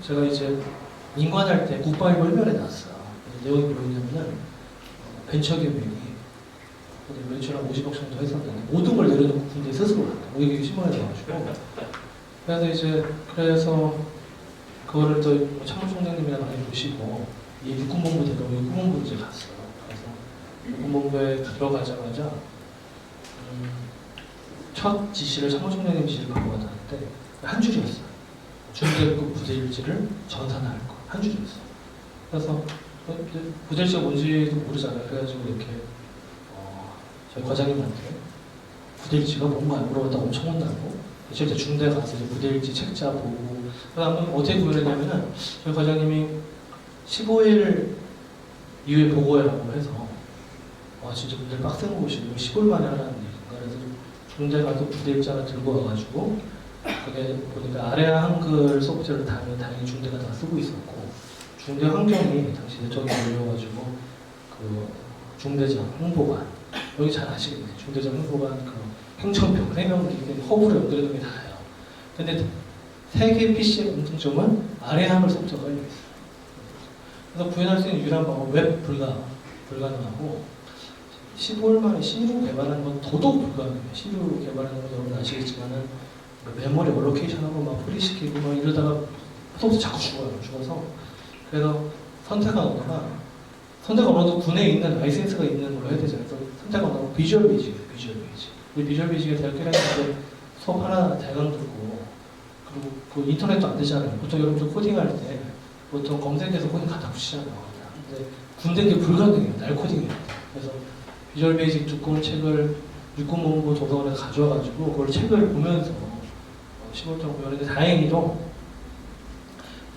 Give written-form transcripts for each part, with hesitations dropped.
제가 이제 인관할 때 국방일보 1면에 나왔어요. 내용이 뭐였냐면은 벤처기업이 매출 한 50억 정도 했었는데 모든 걸 내려놓고 군대에 스스로 갔다. 이게 신문에 나와가지고 그래서 그거를 또 참모총장님이랑 많이 보시고 이 육군본부 대가 육군본부 이제 갔어요. 그래서 육군본부에 들어가자마자 첫 지시를 참모총장님 지시를 받고 받았는데 한 줄이었어요. 중대급 부대일지를 전산화할 거. 한 줄이었어요. 그래서 부대일지가 뭔지도 모르잖아요. 그래가지고 이렇게 저희 과장님한테 부대일지가 뭔가 물어봤다고 엄청 혼나고 실제 중대 가서 이제 부대일지 책자 보고 그다음에 어떻게 구현했냐면은 저희 과장님이 15일 이후에 보고해라고 해서 진짜 분들 빡센 거 보시고 10일 만에 하라는 얘기인가 그래서 중대 가서 부대일지 하나 들고 와가지고 그게 보니까 아래아 한글 소프트웨어를 다행히 중대가 다 쓰고 있었고 중대 환경이 당시 내적이 몰려가지고 그 중대장 홍보관 여기 잘 아시겠네요. 중대장 홍보관 그 행정병, 해명기, 허브로 연결해놓은 게 다예요. 근데 세 개 PC의 공통점은 아래 한글 소프트가 깔려있어요. 그래서 구현할 수 있는 유일한 방법은 웹 불가능하고 15일 만에 C로 개발하는 건 더더욱 불가능해요. C로 개발하는 건 여러분 아시겠지만은 메모리 얼로케이션하고 막 프리시키고 막 이러다가 소프트 자꾸 죽어서 그래서 선택 언어도 군에 있는 라이센스가 있는 걸로 해야 되잖아요. 그래서 선택 언어가 비주얼 베이직이에요. 비주얼 베이직에 대학교 다닐 때 수업 하나 대강 듣고 그리고 그 인터넷도 안 되잖아요. 보통 여러분들 코딩할 때 보통 검색해서 코딩 갖다 붙이잖아요. 근데 군대는 불가능해요. 날 코딩해요. 그래서 비주얼 베이직 두꺼운 책을 육군본부 도서관에서 가져와가지고 그걸 책을 보면서 15일 정도 배웠는데 다행히도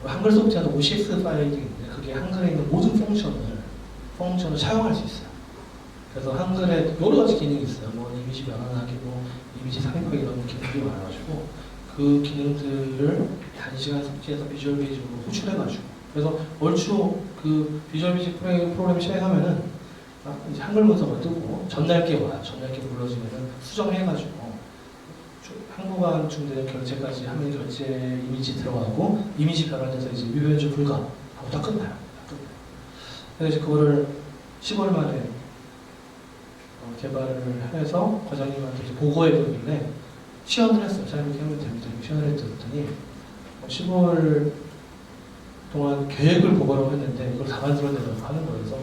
한글 소프트웨어는 OCS 파일인데 그게 한글에 있는 모든 펑션을 사용할 수 있어요. 그래서 한글에 여러 가지 기능이 있어요. 뭐 이미지 변환하기, 뭐 이미지 삽입하기 이런 기능들이 많아가지고 그 기능들을 단시간 섭취해서 비주얼 베이직으로 호출해가지고 그래서 얼추 그 비주얼 베이직 프로그램 실행하면은 이제 한글 문서가 뜨고 전날께 와요. 전날께 불러지면은 수정해가지고 항구관 중대 결제까지 하면 결제 이미지 들어가고 이미지 변환돼서 이제 미변조 불가 하고 다 끝나요. 그래서 이제 그거를 15일 만에 개발을 해서 과장님한테 이제 보고해 보길래 시연을 했어요. 자 이렇게 하면 됩니다. 시연을 했더니 15일 동안 계획을 보고라고 했는데 이걸 다 만들어내려고 하는 거예요. 그래서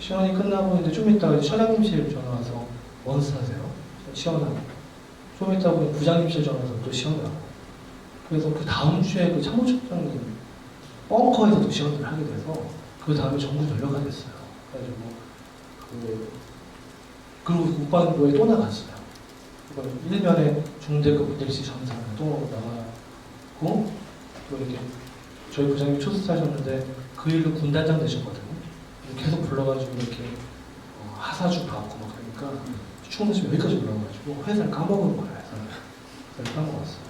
시연이 끝나고 이제 좀 이따가 처장님실 전화 와서 원스 하세요. 시연하고 좀 이따 보니 부장님실 전화해서 또 시연을 하고 그래서 그 다음 주에 그 참모총장님 벙커에서도 시연을 하게 돼서 그 다음에 전국 연료가 됐어요. 그래가지고 그리고 국방부에 또 나갔어요. 그걸 1면에 중대급 부대일지 전사를 또 나가고 또 이렇게 저희 부장님이 초수사셨는데 그 일로 군단장 되셨거든요. 계속 불러가지고 이렇게 하사주 받고 막 그러니까 충분히 여기까지 올라와가지고 회사를 까먹은 거예요. 회사를 까먹었어요.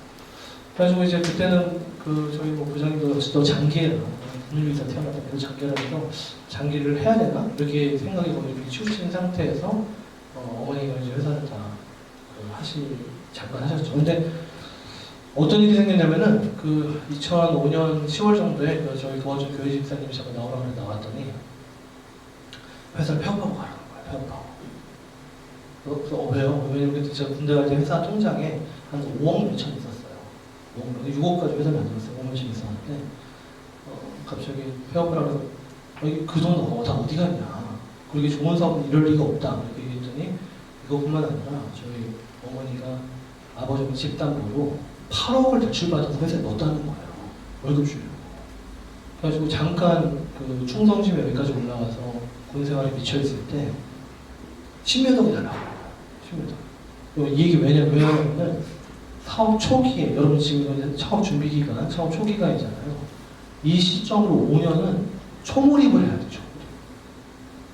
그래가지고 이제 그때는 그 저희 뭐 부장님도 너 장기해라. 국립의사 태어났다. 그래서 장기라서 장기를 해야 되나? 이렇게 생각이 거의 치우친 상태에서 어머니가 이제 회사를 다 잠깐 하셨죠. 근데 어떤 일이 생겼냐면은 그 2005년 10월 정도에 저희 도와준 교회 집사님이 잠깐 나오라고 해서 나왔더니 회사를 폐업하고 가라는 거예요. 폐업하고. 그래서 왜요? 왜냐면 제가 군대 갈 때 회사 통장에 한 5억 몇천 있었어요. 6억까지 회사 만들었어요. 5억 몇천 있었는데 갑자기 폐업을 하면서 그 돈 다 어디 갔냐. 그리고 좋은 사업은 이럴 리가 없다. 이렇게 얘기했더니 이것뿐만 아니라 저희 어머니가 아버지 집담보로 8억을 대출받아서 회사에 넣었다는 거예요. 월급 주려고. 그래가지고 잠깐 그 충성심에 여기까지 올라와서 군생활에 미쳐있을 때 10몇 억이 날라가요. 10몇 억. 이 얘기 왜냐면 사업 초기에 여러분 지금 사업 준비 기간, 사업 초기간이잖아요. 이 시점으로 5년은 초몰입을 해야 되죠.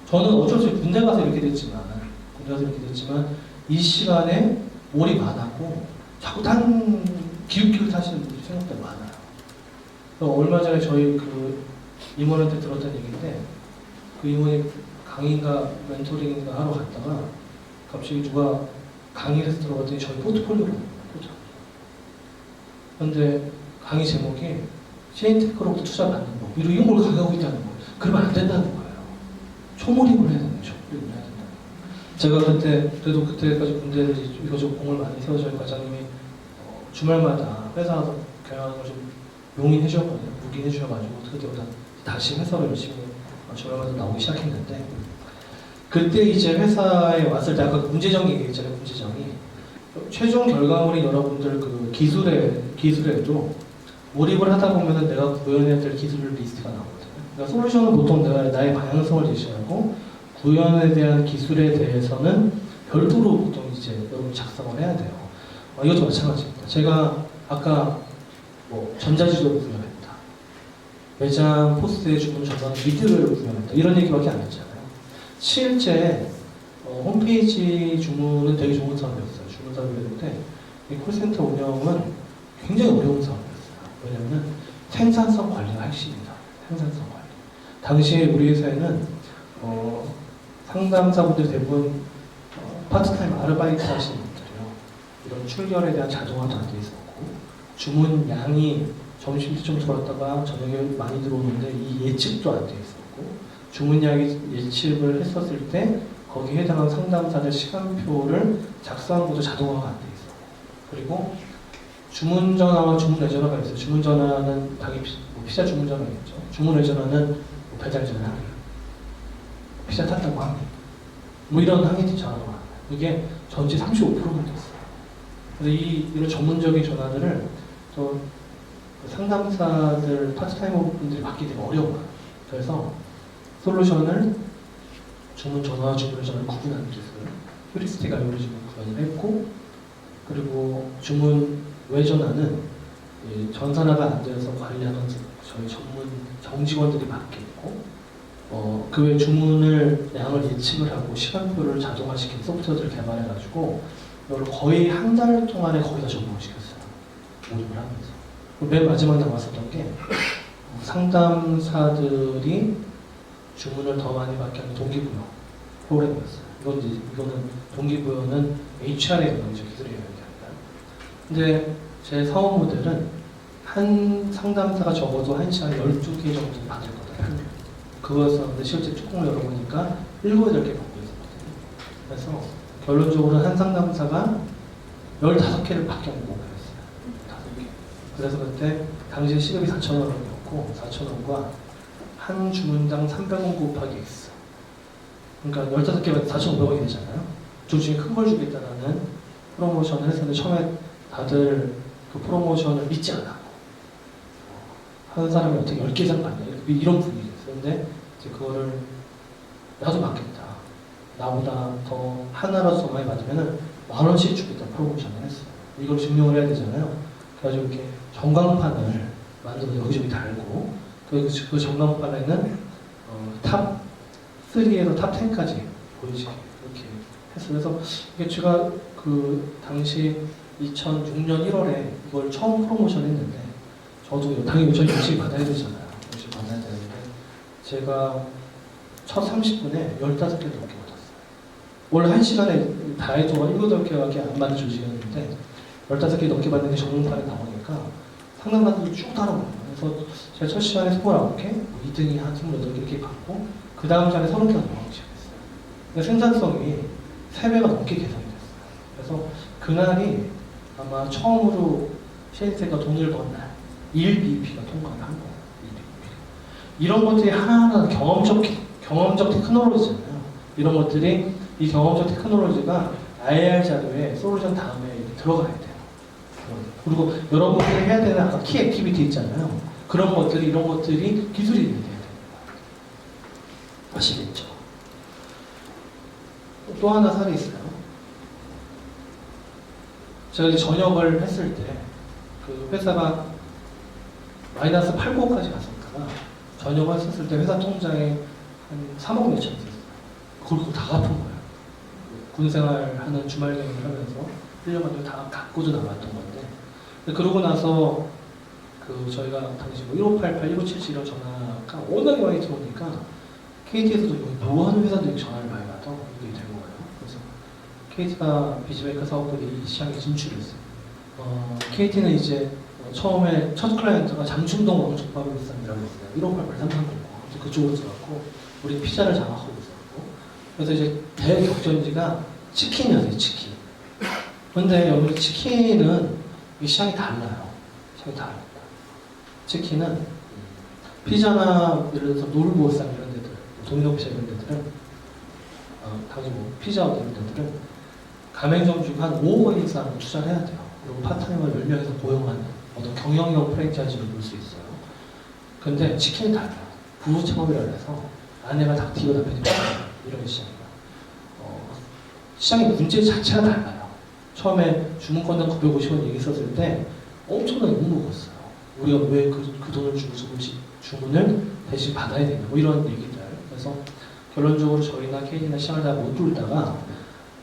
저는 어쩔 수 없이 군대 가서 이렇게 됐지만 이 시간에 몰입 안 하고 자꾸 딴 기웃기웃 하시는 분들이 생각보다 많아요. 얼마 전에 저희 그 임원한테 들었던 얘기인데 그 임원이 강의인가 멘토링인가 하러 갔다가 갑자기 누가 강의에서 들어갔더니 저희 포트폴리오를 하는 거예요. 그런데 강의 제목이 CN테크로부터 투자 받는 법 이런 걸 가져가고 있다는 거예요. 그러면 안 된다는 거예요. 초몰입을 해야 되는 거예요. 초몰입을 해야 된다. 제가 그래도 그때까지 군대에서 이거저거 공을 많이 세워 저희 과장님이 주말마다 회사 경영하는 걸좀 용인해 주셨거든요. 묵인해 주셔가지고 그때보다 다시 회사로 열심히 주말마다 나오기 시작했는데 그때 이제 회사에 왔을 때 아까 문제정 얘기했잖아요. 문제정이 최종 결과물이 여러분들 그 기술에도 몰입을 하다 보면은 내가 구현해야 될 기술 리스트가 나오거든요. 그러니까 솔루션은 보통 내가 나의 방향성을 제시하고 구현에 대한 기술에 대해서는 별도로 보통 이제 여러분 작성을 해야 돼요. 이것도 마찬가지입니다. 제가 아까 뭐 전자지도를 구현했다, 매장 포스트에 주문 전산 미드를 구현했다 이런 얘기밖에 안 했잖아요. 실제 홈페이지 주문은 되게 좋은 사업이었어요. 주문 사업이었는데 이 콜센터 운영은 굉장히 어려운 사업이었어요. 왜냐하면 생산성 관리가 핵심이다. 생산성 관리. 당시에 우리 회사에는 상담사분들 대부분 파트타임 아르바이트 하시는 분들이요. 이런 출결에 대한 자동화도 안 돼 있었고 주문 양이 점심쯤 돌았다가 저녁에 많이 들어오는데 이 예측도 안 돼 있었고 주문량이 예측을 했었을 때 거기에 해당하는 상담사들 시간표를 작성한 것도 자동화가 안 돼 있었고 그리고 주문 전화와 주문 외전화가 있어요. 주문 전화는 당연히 피자 주문 전화겠죠. 주문 외전화는 배달 전화, 피자 탔다고 합니다. 뭐 이런 항해팀 전화가 많아요. 이게 전체 35%가 됐어요. 그래서 이런 전문적인 전화들을 또 상담사들 파트타이머 분들이 받기 되게 어려워요. 그래서 솔루션을 주문 전화와 주문 전화를 구분하는 기술, 휴리스틱 알고리즘을 구현을 했고 그리고 주문 외전화는 전산화가 안 되어서 관리하는 저희 전문 정직원들이 맡겠고 그 외 주문을 양을 예측을 하고 시간표를 자동화시킨 소프트웨어를 개발해가지고 이걸 거의 한 달 동안에 거의 다 적용을 시켰어요. 모집을 하면서. 맨 마지막 남았었던 게 상담사들이 주문을 더 많이 받게 하는 동기부여 프로그램이었어요. 이거는 동기부여는 HR의 영역이죠. 기술의 영역이 아니라. 근데 제 사업 모델은 한 상담사가 적어도 한 시간에 12개 정도 받을 거다. 그것은 실제 뚜껑을 열어보니까 7, 8개 받고 있었거든요. 그래서 결론적으로 한 상담사가 15개를 밖에 못 먹었어요. 5개. 그래서 그때 당시 시급이 4,000원이었고 4,000원과 한 주문당 300원 곱하기 X. 그러니까 15개면 4,500원이 되잖아요. 둘 중에 큰 걸 주겠다라는 프로모션을 했었는데 처음에 다들 그 프로모션을 믿지 않았고 하는 사람이 어떻게 10개 이상 받냐 이런 분위기였어요. 근데 이제 그거를 나도 받겠다. 나보다 더 하나라도 많이 받으면은 10,000원씩 주겠다 프로모션을 했어요. 이걸 증명을 해야 되잖아요. 그래가지고 이렇게 전광판을 만들어서 여기저기 달고 그 전광판에는 탑 3에서 탑 10까지 보이시게 이렇게 했어요. 그래서 이게 제가 그 당시 2006년 1월에 이걸 처음 프로모션 했는데 저도 당연히 저희 열심히 받아야 되잖아요. 열심히 받아야 되는데 제가 첫 30분에 15개 넘게 받았어요. 원래 1시간에 다 해도 7, 8개밖에 안 받는 조직이었는데 15개 넘게 받는 게 전문판에 나오니까 상담사들이 쭉 따라오는 거예요. 그래서 제가 첫 시간에 29개, 2등이 한 28개 이렇게 받고 그 다음 시간에 30개가 넘어가기 시작했어요. 그러니까 생산성이 3배가 넘게 개선이 됐어요. 그래서 그날이 아마 처음으로 CNC가 돈을 번 날, 1BP가 통과를 한 거예요. 1BP. 이런 것들이 하나하나 경험적 테크놀로지잖아요. 이런 것들이 이 경험적 테크놀로지가 IR 자료에 솔루션 다음에 들어가야 돼요. 그리고 여러분들이 해야 되는 아까 키 액티비티 있잖아요. 그런 것들이 이런 것들이 기술이 돼야 됩니다. 아시겠죠? 또 하나 사례 있어요. 제가 이제 전역을 했을 때 그 회사가 마이너스 8%까지 갔었다가 전역을 했을 때 회사 통장에 한 3억 몇천 있었어요. 그걸 다 갚은 거예요. 군생활하는 주말 경영을 하면서 1년간 다 갚고도 나왔던 건데 그러고 나서 그 저희가 당시 뭐 1588, 1577 이런 전화가 워낙에 많이 들어오니까 KT에서도 뭐 하는 회사들이 전화를 많이 받아 이게 된 거예요. 그래서 KT가 비즈메이커 사업들이 이 시장에 진출했어요. KT는 이제 처음에 첫 클라이언트가 장충동 왕족밥을 비싼이라고 했어요. 1억 8발 3만 고 그쪽으로 들어갔고 우리 피자를 장악하고 있었고 그래서 이제 대격전지가 치킨이었어요. 치킨. 근데 여기 치킨은 이 시장이 달라요. 시장이 다릅니다. 치킨은 피자나 예를 들어서 노르보상 이런 데들, 도미노 피자 이런 데들은 당연히 뭐 피자 이런 데들은 가맹점 중 한 5억 원 이상 투자를 해야 돼요. 그리고 파트너를 10명에서 고용하는 어떤 경영형 프랜차이즈를 볼 수 있어요. 근데 치킨이 달라요. 부부 창업이라 해서 아내가 닭튀고 남편이 이런 시장이에요. 시장의 문제 자체가 달라요. 처음에 주문권당 950원 얘기했었을 때 엄청나게 욕먹었어요. 우리가 왜 그 돈을 주고 주문을 대신 받아야 되냐 뭐 이런 얘기들. 그래서 결론적으로 저희나 KD나 시장을 다 못 뚫다가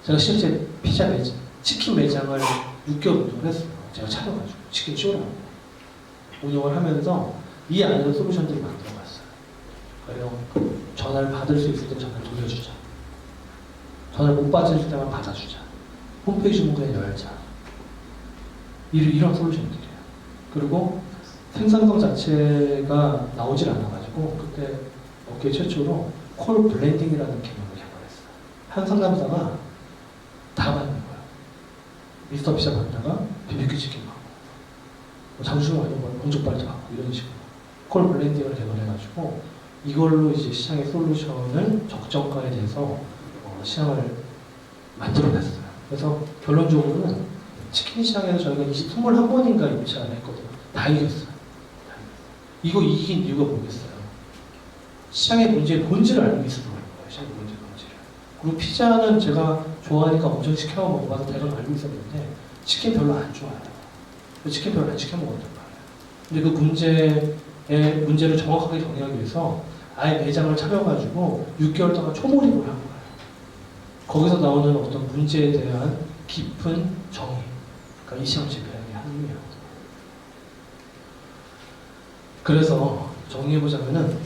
제가 실제 피자 매장, 치킨 매장을 6개월 운영을 했어요. 제가 차려가지고 치킨 쇼라고 운영을 하면서 이 안에서 솔루션들을 만들어갔어요. 그래요. 전화를 받을 수 있을 때 전화를 돌려주자. 전화를 못 받을 때만 받아주자. 홈페이지 주문권에 열자. 이런 솔루션들이에요. 그리고 생산성 자체가 나오질 않아가지고 그때 업계 최초로 콜 블렌딩이라는 개념을 개발했어요. 한 상담사가 다 받는 거예요. 미스터 피자 받다가 BBQ 치킨 받고 장수영 아니면 공족발도 받고 이런 식으로 콜 블렌딩을 개발해가지고 이걸로 이제 시장의 솔루션을 적정가에 대해서 시장을 만들어냈어요. 그래서 결론적으로는 치킨 시장에서 저희가 21번인가 입찰을 했거든요. 다 이겼어요. 이거 이긴 이유가 뭐겠어요? 시장의 문제의 본질을 알고 있어서 그런 거예요. 시장의 문제의 본질을. 그리고 피자는 제가 좋아하니까 엄청 시켜 먹어봐서 대강 알고 있었는데 치킨 별로 안 좋아해요. 치킨 별로 안 시켜 먹었단 말이에요. 근데 그 문제를 정확하게 정리하기 위해서 아예 매장을 차려가지고 6개월 동안 초몰입을 한 거예요. 거기서 나오는 어떤 문제에 대한 깊은 정의. 그러니까 이 시험 집행의 한이에요. 그래서 정리해보자면은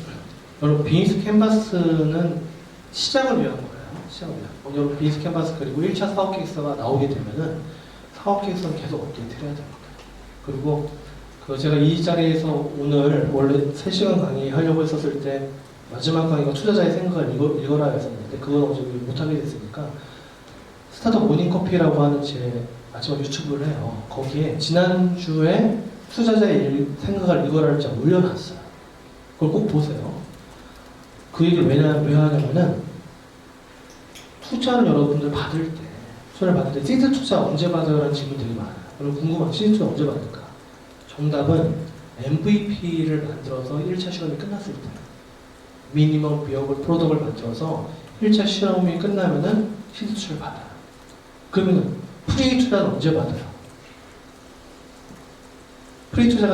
여러분 비즈니스 캔버스는 시작을 위한 거예요. 시작을 위한. 여러분 비즈니스 캔버스 그리고 1차 사업 계획서가 나오게 되면은 사업 계획서는 계속 업데이트를 해야 됩니다. 그리고 제가 이 자리에서 오늘 원래 3시간 강의하려고 했었을 때 마지막 강의가 투자자의 생각을 읽어라 했었는데 그건 어차피 못하게 됐으니까 스타트업 모닝커피라고 하는 제 마지막 유튜브를 해요. 거기에 지난주에 투자자의 생각을 읽어라를 제가 올려놨어요. 그걸 꼭 보세요. 그 얘기를 왜 하냐면은 투자를 여러분들 받을 때 시드 투자 언제 받아요? 라는 질문이 되게 많아요. 여러분 궁금한 시드 투자 언제 받을까? 정답은 MVP를 만들어서 1차 실험이 끝났을 때 미니멈 비어블 프로덕트를 만들어서 1차 실험이 끝나면은 시드 투자를 받아요. 그러면은 프리 투자는 언제 받아요? 프리 투자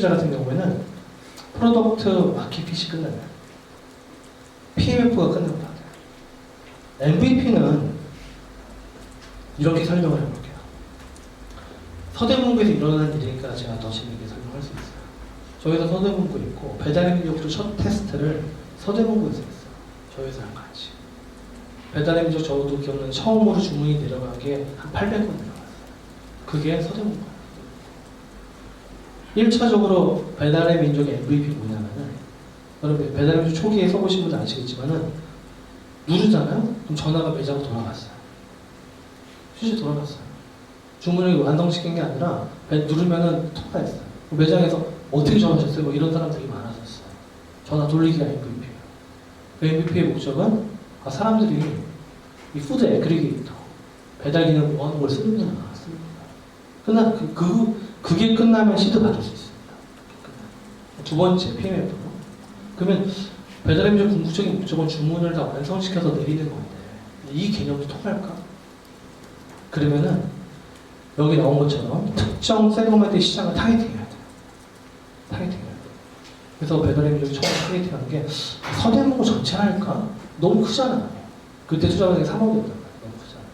같은 경우에는 프로덕트 마켓핏이 끝나면 PMF가 끝나면 받아요. MVP는 이렇게 설명을 해볼게요. 서대문구에서 일어나는 일이니까 제가 더 재미있게 설명할 수 있어요. 저희도 서대문구에 있고 배달의민족도 첫 테스트를 서대문구에서 했어요. 저희 회사랑 같이. 배달의민족 저도 기억나는 처음으로 주문이 내려간 게 한 800건 내려갔어요. 그게 서대문구예요. 1차적으로 배달의민족의 MVP 뭐냐면은 여러분 배달의민족 초기에 써보신 분들 아시겠지만은 누르잖아요? 그럼 전화가 매장으로 돌아갔어요. 실제 돌아갔어요. 주문을 완성시킨 게 아니라 누르면은 통화했어요. 매장에서 어떻게 전화하셨어요? 뭐 이런 사람 되게 많았었어요. 전화 돌리기가 MVP예요. 그 MVP의 목적은 사람들이 이 푸드 애그리게이터 배달 기능 뭐 하는 걸 쓰는구나. 그게 끝나면 시드 받을 수 있습니다. 두 번째 PMF로. 그러면 배달의민족 궁극적인 목적은 주문을 다 완성시켜서 내리는 건데 이 개념도 통할까? 그러면은 여기 나온 것처럼 특정 세그먼트의 시장을 타겟팅해야 돼요. 타겟팅해야 돼요. 그래서 배달의민족이 처음 타겟팅하는 게 서대문구 전체 할까? 너무 크잖아요. 그때 투자금액이 3억이었단 말이에요. 너무 크잖아요.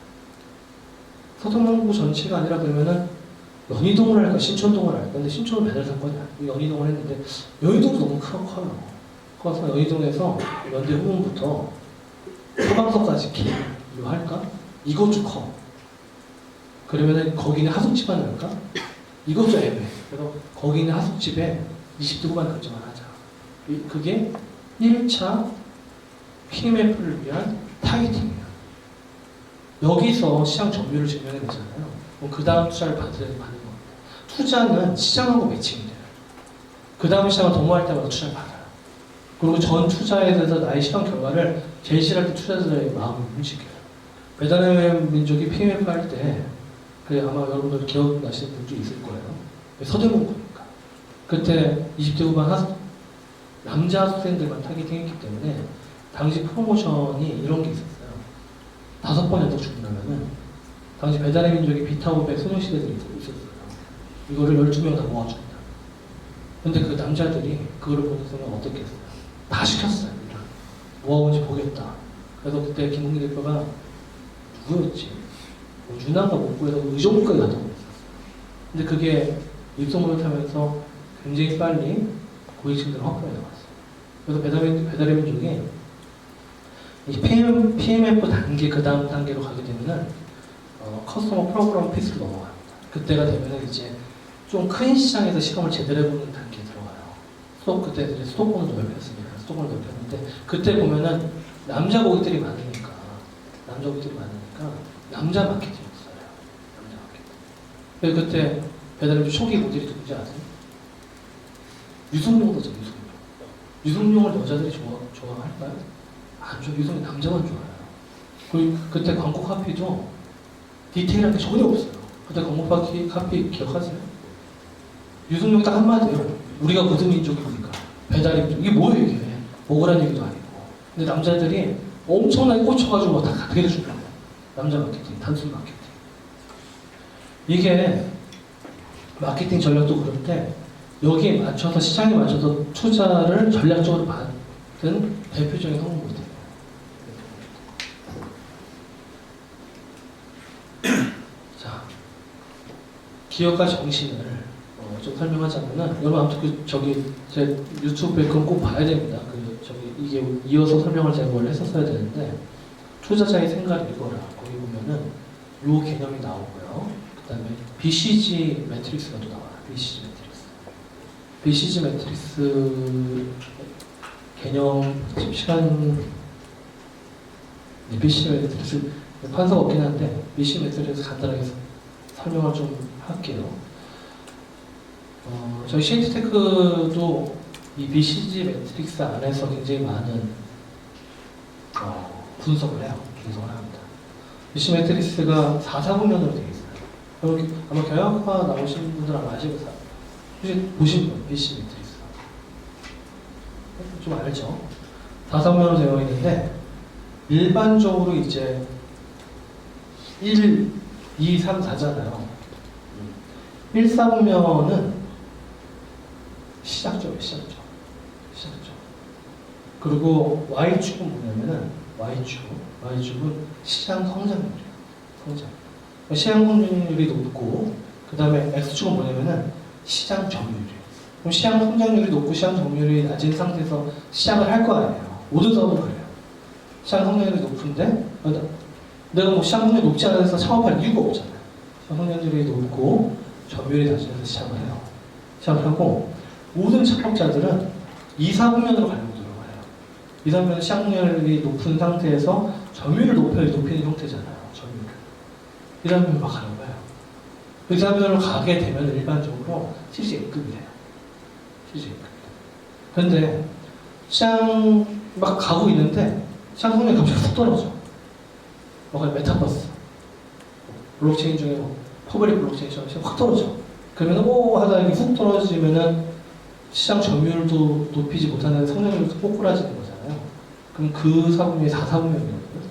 서대문구 전체가 아니라 그러면은 연희동을 할까 신촌동을 할까? 근데 신촌은 배달 상권이 아니고 연희동을 했는데 연희동도 너무 커요. 그래서 연희동에서 연대 후문부터 소방서까지 길로 할까? 이것도 커. 그러면은 거기는 하숙집만 할까? 이것도 애매해. 그래서 거기는 하숙집에 20대 후반 결정을 하자. 그게 1차 PMF를 위한 타겟팅이에요. 여기서 시장 점유율을 증명해 내잖아요. 그럼 그 다음 투자를 받는 겁니다. 투자는 시장하고 매칭이 돼요. 그 다음 시장을 도모할 때마다 투자를 받아요. 그리고 전 투자에 대해서 나의 실험 결과를 제시할 때 투자자들의 마음을 움직여요. 배달의 민족이 PMF 할 때, 아마 여러분들 기억나시는 분도 있을 거예요. 서대문구니까. 그때 20대 후반 남자 학생들만 타겟팅했기 때문에 당시 프로모션이 이런 게 있었어요. 5번 연속 주문하면은 당시 배달의 민족이 비타오백 소녀시대들이 있었어요. 이거를 12명 다 모아준다. 근데 그 남자들이 그거를 보는 순간 어떻게 했어요? 다 시켰어요. 뭐하고 있는지 보겠다. 그래서 그때 김홍기 대표가 누구였지? 뭐 유난가 못 구해서 의정부까지 갔다고 했었어요. 근데 그게 입소문을 타면서 굉장히 빨리 고객층들은 확보해 나갔어요. 그래서 배달의 민족이 이 PMF 단계 그 다음 단계로 가게 되면은 커스터머 프로그램 피스로 넘어갑니다. 그때가 되면은 이제 좀 큰 시장에서 시험을 제대로 해보는 단계에 들어가요. 그때 이제 수도권을 넓혔습니다. 수도권을 넓혔는데 그때 보면은 남자 고객들이 많으니까 남자 마케팅이었어요. 남자 마케팅. 그래서 그때 배달의 초기 모델이 누군지 아세요? 유승용도죠. 유승용을 여자들이 좋아할까요? 안 좋아. 유승용 남자만 좋아해요. 그리고 그때 광고 카피도 디테일한 게 전혀 없어요. 그때 광고 카피 기억하세요? 유승용이 딱 한마디예요. 우리가 무슨 민족입니까? 배달의 민족. 이게 뭐예요 이게? 억울한 얘기도 아니고. 근데 남자들이 엄청나게 꽂혀가지고 다 그렇게 해주는 거예요. 남자 마케팅, 단순 마케팅. 이게 마케팅 전략도 그런데 여기에 맞춰서 시장에 맞춰서 투자를 전략적으로 받은 대표적인 성공 모델이에요. 자, 기업가 정신을 좀 설명하자면은 여러분 아무튼 제 유튜브에 그건 꼭 봐야 됩니다. 이게 이어서 설명을 제가 원래 했었어야 되는데 투자자의 생각을 읽어라. 거기 보면은 요 개념이 나오고요. 그 다음에 BCG 매트릭스가 또 나와요. BCG 매트릭스 개념 BCG 매트릭스 판서가 없긴 한데 BCG 매트릭스 간단하게 설명을 좀 할게요. 저희 시엔티테크도 이 BCG 매트릭스 안에서 굉장히 많은 분석을 합니다. BCG 매트릭스가 4사분면으로 되어 있어요. 여기 아마 경영학과 나오신 분들 아마 아시고 혹시 보신 분 BCG 매트릭스 좀 알죠? 4사분면으로 되어 있는데 일반적으로 이제 1, 2, 3, 4잖아요. 1사분면은 시작점. 그리고 Y축은 뭐냐면은 Y축은 시장 성장률이에요. 시장 성장률이 높고 그 다음에 X축은 뭐냐면은 시장 점유율이에요. 그럼 시장 성장률이 높고 시장 점유율이 낮은 상태에서 시작을 할 거 아니에요. 모든 사업은 그래요. 시장 성장률이 높은데 내가 뭐 시장 성장률이 높지 않아서 창업할 이유가 없잖아요. 시장 성장률이 높고 점유율이 낮은 데서 시작을 해요. 시작을 하고 모든 창업자들은 2, 4분면으로 가려고 들어가요. 2, 4분면은 시장률이 높은 상태에서 점유율을 높이는 형태잖아요. 점유율을. 2, 4분면으로 막 가는 거예요. 2, 4분면으로 가게 되면 일반적으로 CGA급이 돼요. CGA급. 그런데 시장 막 가고 있는데 시장 성능이 갑자기 훅 떨어져. 메타버스. 블록체인 중에 퍼블릭 블록체인처럼 확 떨어져. 그러면 하다 이렇게 훅 떨어지면은 시장 점유율도 높이지 못하는 성장률도 꼬꾸라지는 거잖아요. 그럼 그 사분면이 4사분면이거든요.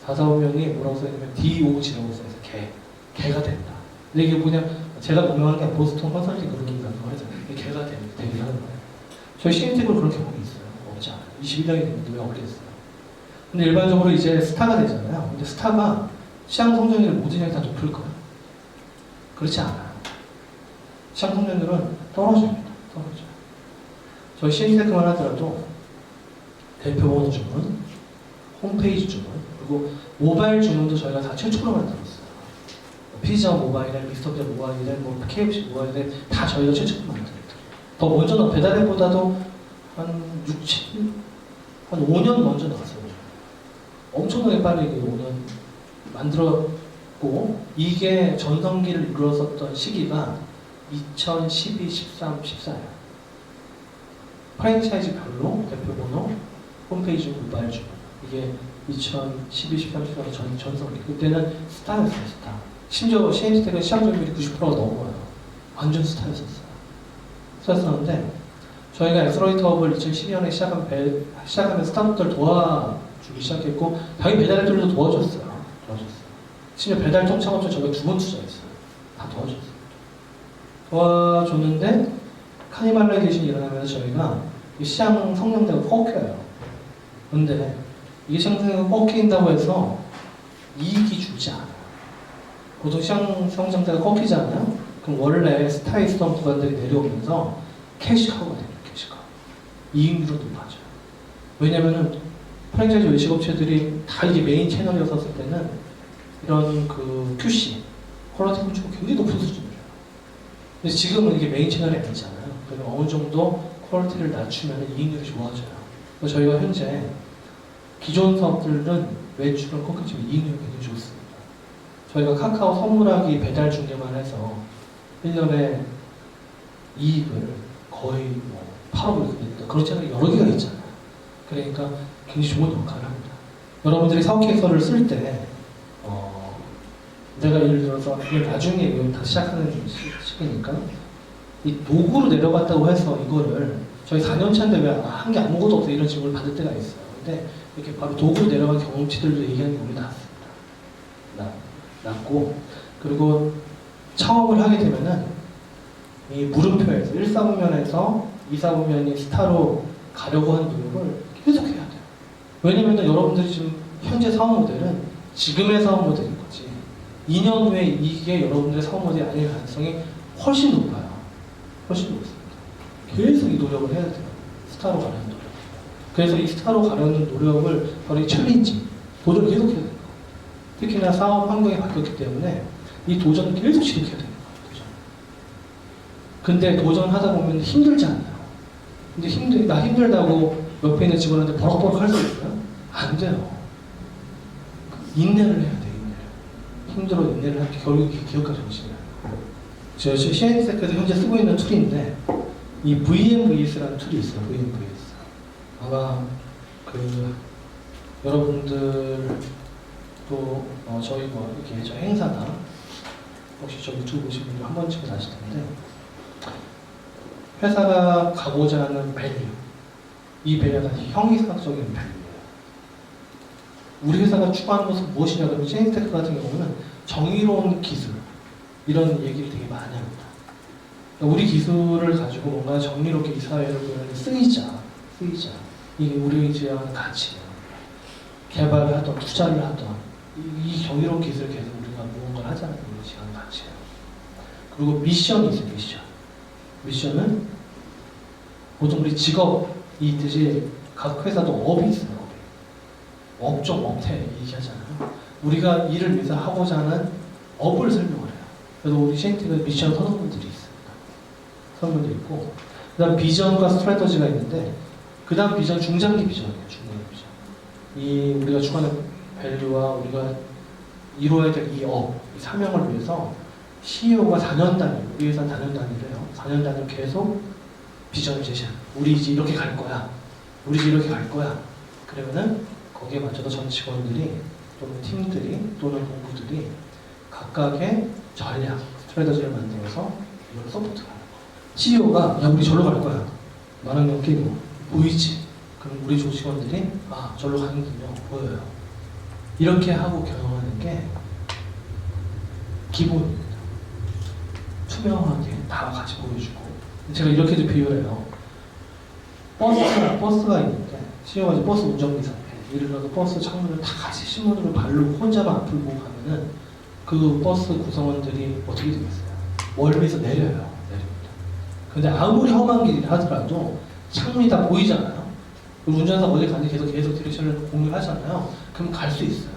4사분면이 뭐라고 써있냐면 DOG라고 써있어요. 개가 된다. 근데 이게 뭐냐, 제가 유명한 게 보스턴 컨설팅 그룹인가 그거 해서 개가 되게 하는 거예요. 저희 시엔텍은 그런 경험이 있어요. 없지 않아요. 21년이 됐는데 왜 없겠어요. 근데 일반적으로 이제 스타가 되잖아요. 근데 스타가 시장 성장률을 모든 양이 다 높을 거예요. 그렇지 않아요. 시장 성장률은 떨어져요. 저희 시엔텍만 하더라도 대표 번호 주문, 홈페이지 주문, 그리고 모바일 주문도 저희가 다 최초로 만들었어요. 피자 모바일에, 미스터 피자 모바일에, 뭐 KFC 모바일에 다 저희가 최초로 만들었어요. 더 먼저 배달앱보다도 한 6, 7, 한 5년 먼저 나왔어요. 엄청나게 빨리 5년 만들었고, 이게 전성기를 이루었었던 시기가 2012, 13, 14예요. 프랜차이즈별로 대표번호, 홈페이지 모바일 주문. 이게 2012, 13, 14 전성기. 그때는 스타였어요, 스타. 심지어 CN스택은 시장 점유율이 90%가 넘어요. 완전 스타였었어요. 스타였었는데, 저희가 엑스플로이터업을 2012년에 시작하면 스타트업들 도와주기 시작했고, 당연히 배달앱들도 도와줬어요. 심지어 배달 통창업체 저희가 2번 투자했어요. 다 도와줬어요. 도와줬는데, 카니발라이제이션이 일어나면서 저희가 시장 성장대가 꺾여요. 근데 이게 시장 성장대가 꺾인다고 해서 이익이 줄지 않아요. 보통 시장 성장대가 꺾이잖아요. 그럼 원래 스타에 있었던 구간들이 내려오면서 캐시카우가 됩니다. 캐시카우. 이익률은 높아져요. 왜냐면은 프랜차이즈 외식업체들이 다 이게 메인 채널이었을 때는 이런 그 QC, 퀄리티 컨트롤 굉장히 높은 수준이에요. 근데 지금은 이게 메인 채널이 아니잖아요. 그래서 어느 정도 퀄리티를 낮추면 이익률이 좋아져요. 그래서 저희가 현재 기존 사업들은 매출은 꺾이지만 이익률이 굉장히 좋습니다. 저희가 카카오 선물하기 배달 중개만 해서 1년에 이익을 거의 뭐 8억을 냈다. 그런 채널이 여러 개가 있잖아요. 그러니까 굉장히 좋은 역할을 합니다. 여러분들이 사업 계획서를 쓸 때 내가 예를 들어서 이게 나중에 이걸 다 시작하는 시기니까 이 도구로 내려갔다고 해서 이거를 저희 4년 차인데 왜 한 게 아무것도 없어 이런 질문을 받을 때가 있어요. 근데 이렇게 바로 도구로 내려간 경험치들도 얘기하는 게 우리 나왔습니다. 낮고, 그리고 창업을 하게 되면은 이 물음표에서 1사분면에서 2사분면이 스타로 가려고 하는 노력을 계속 해야 돼요. 왜냐면은 여러분들이 지금 현재 사업 모델은 지금의 사업 모델인 거지 2년 후에 이게 여러분들의 사업 모델이 아닐 가능성이 훨씬 높아요. 훨씬 높습니다. 계속 이 노력을 해야 돼요. 스타로 가려는 노력. 그래서 이 스타로 가려는 노력을 바로 이 챌린지, 도전을 계속 해야 돼요. 특히나 사업 환경이 바뀌었기 때문에 이 도전을 계속 지속해야 돼요. 근데 도전하다 보면 힘들지 않나요? 근데 나 힘들다고 옆에 있는 직원한테 버럭버럭 할 수 있어요? 안 돼요. 인내를 해야 돼요. 힘들어 인내를 할 때 결국 기억과 정신이에요. 제가 CNS에서 현재 쓰고 있는 툴인데 이 VMVS라는 툴이 있어요. VMVS. 아마 여러분들 또 저희 뭐 이렇게 저 행사나 혹시 저 유튜브 보시는 분들 한 번쯤은 아실 텐데 회사가 가고자 하는 밸류, 이 밸류가 형이상학적인 밸류예요. 우리 회사가 추구하는 것은 무엇이냐 그러면 CNTech 같은 경우는 정의로운 기술 이런 얘기를 되게 많이 합니다. 그러니까 우리 기술을 가지고 뭔가 정의롭게 이 사회를 쓰이자 이게 우리의 지향하는 가치예요. 개발을 하던 투자를 하던 이 정의로운 기술을 계속 우리가 무언가를 하자는 게 우리의 지향하는 가치예요. 그리고 미션이 있어요. 미션은 보통 우리 직업이 있듯이 각 회사도 업이 있어요. 업종, 업태 얘기하잖아요. 우리가 일을 위해서 하고자 하는 업을 설명을 해요. 그래서 우리 CNT는 미션 선언문들이 있습니다. 선언문도 있고, 그 다음 비전과 스트래터지가 있는데, 그 다음 비전 중장기 비전이에요. 중장기 비전. 이 우리가 추구하는 밸류와 우리가 이루어야 될 이 업, 이 사명을 위해서 CEO가 4년 단위, 우리 회사는 4년 단위를 해요. 4년 단위로 계속 비전을 제시하는. 우리 이제 이렇게 갈 거야. 우리 이제 이렇게 갈 거야. 그러면은 거기에 맞춰서 전 직원들이 또는 팀들이 또는 본부들이 각각의 전략, 스트래터지를 만들어서 이걸 서포트하는 거예요. CEO가 야 우리 절로 갈 거야. 말하는 건 끼고 보이지? 그럼 우리 조직원들이 아 절로 가는군요. 보여요. 이렇게 하고 경영하는 게 기본입니다. 투명하게 다 같이 보여주고 제가 이렇게도 비유해요. 버스가 있는데 CEO가 이제 버스 운전기사인데 예를 들어서 버스 창문을 다 같이 신문으로 바르고 혼자만 앞을 보고 가면은 그 버스 구성원들이 어떻게 되겠어요? 멀리서 내립니다. 근데 아무리 험한 길이라 하더라도 창문이 다 보이잖아요. 운전사가 어디 가는지 계속 디렉션을 공유하잖아요. 그럼 갈 수 있어요.